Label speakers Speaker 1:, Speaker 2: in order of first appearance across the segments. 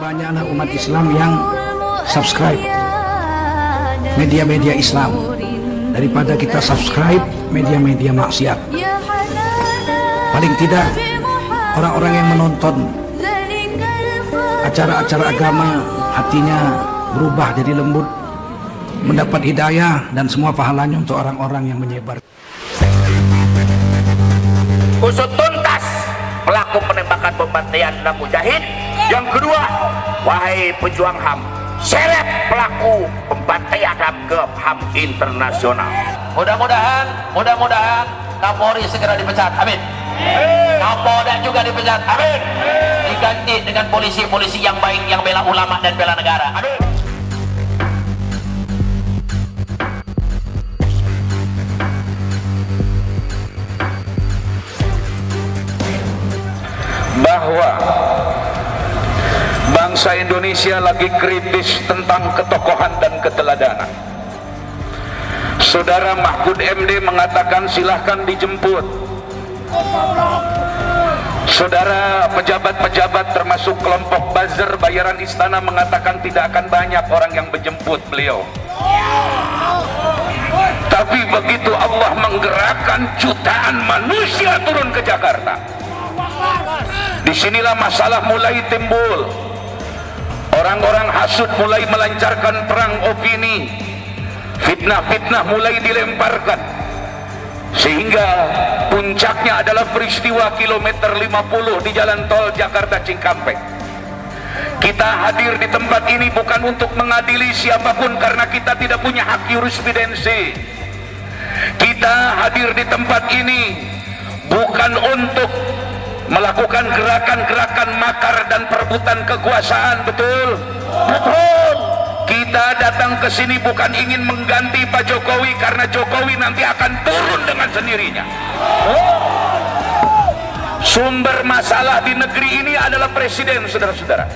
Speaker 1: banyaklah umat Islam yang subscribe media-media Islam daripada kita subscribe media-media maksiat. Paling tidak orang-orang yang menonton acara-acara agama hatinya berubah jadi lembut, mendapat hidayah dan semua pahalanya untuk orang-orang yang menyebar.
Speaker 2: Usut tuntas pelaku penembakan pembantaian dan mujahid. Yang kedua, wahai pejuang HAM, seret pelaku pembantaian HAM ke HAM internasional. Mudah-mudahan Kapolri segera dipecat, amin. Kapolda juga dipecat, amin. Diganti dengan polisi-polisi yang baik, yang bela ulama dan bela negara, amin. Bahwa bangsa Indonesia lagi kritis tentang ketokohan dan keteladanan. Saudara Mahfud MD mengatakan silahkan dijemput. Saudara pejabat-pejabat termasuk kelompok buzzer bayaran istana mengatakan tidak akan banyak orang yang menjemput beliau. Tapi begitu Allah menggerakkan jutaan manusia turun ke Jakarta, disinilah masalah mulai timbul. Orang-orang hasud mulai melancarkan perang opini, fitnah-fitnah mulai dilemparkan, sehingga puncaknya adalah peristiwa kilometer 50 di jalan tol Jakarta Cikampek. Kita hadir di tempat ini bukan untuk mengadili siapapun karena kita tidak punya hak jurisprudensi. Kita hadir di tempat ini bukan untuk melakukan gerakan-gerakan makar dan perebutan kekuasaan, betul? Betul. Kita datang ke sini bukan ingin mengganti Pak Jokowi karena Jokowi nanti akan turun dengan sendirinya. Sumber masalah di negeri ini adalah presiden, saudara-saudara.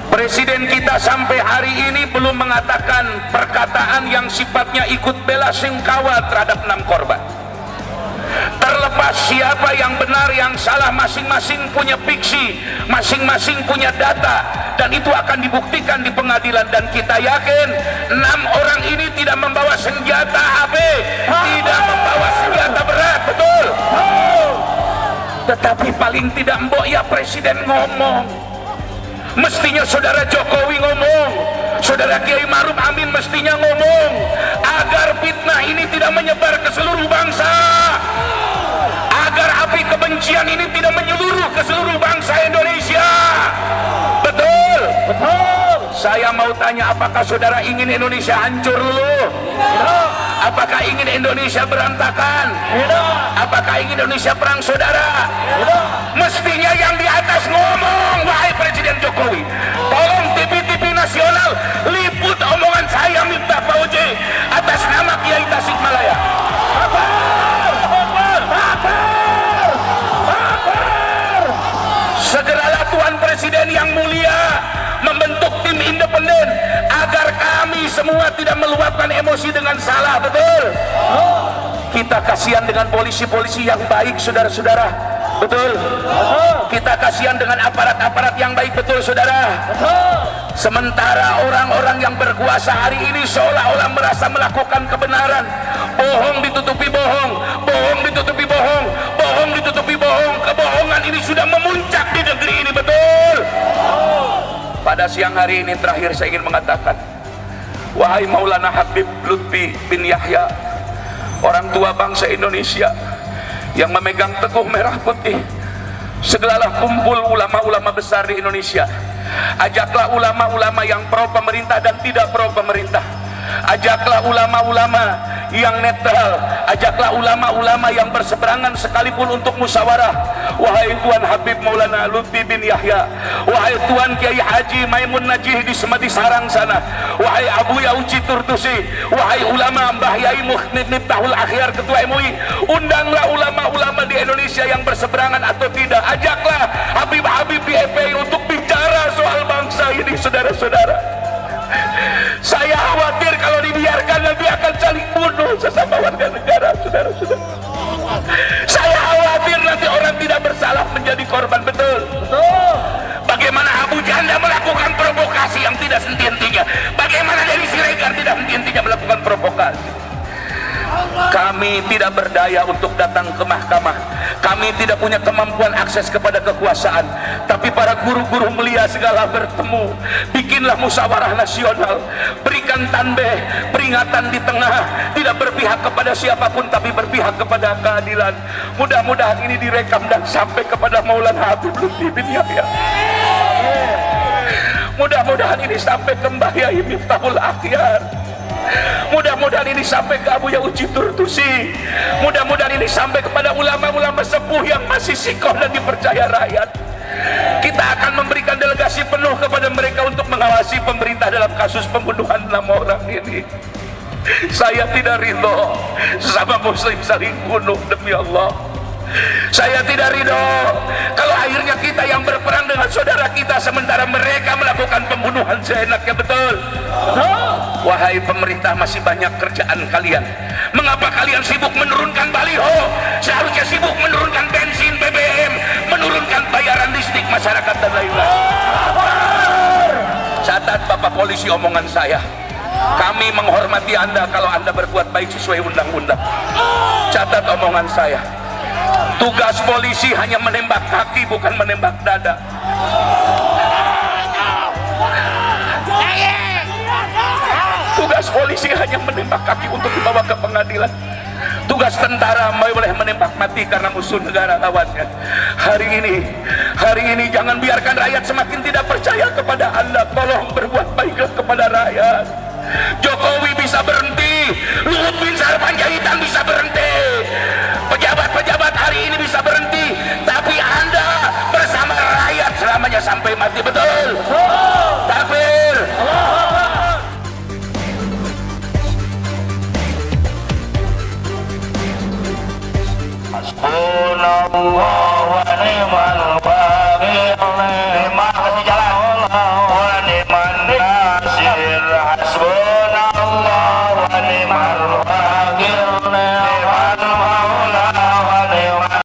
Speaker 2: Presiden kita sampai hari ini belum mengatakan perkataan yang sifatnya ikut bela sungkawa terhadap 6 korban. Terlepas siapa yang benar yang salah, masing-masing punya fiksi, masing-masing punya data, dan itu akan dibuktikan di pengadilan. Dan kita yakin 6 orang ini tidak membawa senjata HP, tidak membawa senjata berat, betul? Tetapi paling tidak mbok ya presiden ngomong, mestinya saudara Jokowi ngomong, saudara Kiai Maruf Amin mestinya ngomong, agar fitnah ini tidak menyebar ke seluruh bangsa, agar api kebencian ini tidak menyeluruh ke seluruh bangsa Indonesia. Betul? Betul. Saya mau tanya, apakah saudara ingin Indonesia hancur dulu? Tidak. Apakah ingin Indonesia berantakan? Tidak. Apakah ingin Indonesia perang saudara? Tidak. Mestinya yang di atas ngomong, wahai Presiden Jokowi, tolong TV-TV nasional liput omongan saya Miftah Fauzi atas nama Kiai Tasikmalaya. Segeralah Tuan Presiden yang mulia membentuk tim independen agar kami semua tidak meluapkan emosi dengan salah, betul? Kita kasihan dengan polisi-polisi yang baik, saudara-saudara, betul? Kita kasihan dengan aparat-aparat yang baik, betul, saudara? Sementara orang-orang yang berkuasa hari ini seolah-olah merasa melakukan kebenaran, bohong ditutupi bohong, bohong ditutupi bohong, bohong ditutupi bohong. Kebohongan ini sudah memuncak di negeri ini, betul? Pada siang hari ini terakhir saya ingin mengatakan, wahai Maulana Habib Lutfi bin Yahya, orang tua bangsa Indonesia yang memegang teguh merah putih, segeralah kumpul ulama-ulama besar di Indonesia. Ajaklah ulama-ulama yang pro pemerintah dan tidak pro pemerintah. Ajaklah ulama-ulama yang netral, ajaklah ulama-ulama yang berseberangan sekalipun untuk musyawarah. Wahai Tuan Habib Maulana Lutfi bin Yahya, wahai Tuan Kiai Haji Maimun Najih di Semedi Sarang sana, wahai Abu Yauci Turtusi, wahai ulama Mbah Yai Miftahul Akhyar Ketua MUI, undanglah ulama-ulama di Indonesia yang berseberangan atau tidak. Ajaklah Habib-habib di FPI untuk bicara soal bangsa ini, saudara-saudara. Saya khawatir kalau dibiarkan nanti akan saling bunuh sesama warga negara, saudara-saudara. Saya khawatir nanti orang tidak bersalah menjadi korban, betul? Betul. Bagaimana Abu Kami tidak berdaya untuk datang ke mahkamah, kami tidak punya kemampuan akses kepada kekuasaan, tapi para guru-guru mulia segala bertemu, bikinlah musyawarah nasional, berikan tanbih, peringatan di tengah, tidak berpihak kepada siapapun tapi berpihak kepada keadilan. Mudah-mudahan ini direkam dan sampai kepada Maulana Habib Lutfi bin Yahya. Mudah-mudahan ini sampai ke Mbah Yai Miftahul Akhyar. Mudah-mudahan ini sampai ke Abu Yauji Turtusi. Mudah-mudahan ini sampai kepada ulama-ulama sepuh yang masih sikoh dan dipercaya rakyat. Kita akan memberikan delegasi penuh kepada mereka untuk mengawasi pemerintah dalam kasus pembunuhan 6 orang ini. Saya tidak ridho sesama muslim saling bunuh, demi Allah. Saya tidak ridho kalau akhirnya kita yang berperang dengan saudara kita sementara mereka melakukan pembunuhan seenaknya, betul? Wahai pemerintah, masih banyak kerjaan kalian. Mengapa kalian sibuk menurunkan baliho? Seharusnya sibuk menurunkan bensin, BBM, menurunkan bayaran listrik masyarakat dan lain-lain. Catat Bapak Polisi omongan saya. Kami menghormati Anda kalau Anda berbuat baik sesuai undang-undang. Catat omongan saya. Tugas polisi hanya menembak kaki, bukan menembak dada. Tugas polisi hanya menembak kaki untuk dibawa ke pengadilan. Tugas tentara boleh menembak mati karena musuh negara lawannya. Hari ini jangan biarkan rakyat semakin tidak percaya kepada Anda. Tolong berbuat baiklah kepada rakyat. Jokowi bisa berhenti, Luhut bin Sarpanjaitan bisa berhenti, pejabat-pejabat hari ini bisa berhenti, tapi Anda bersama rakyat selamanya sampai mati, betul? Takbir. Hasbunallah wa ni'mal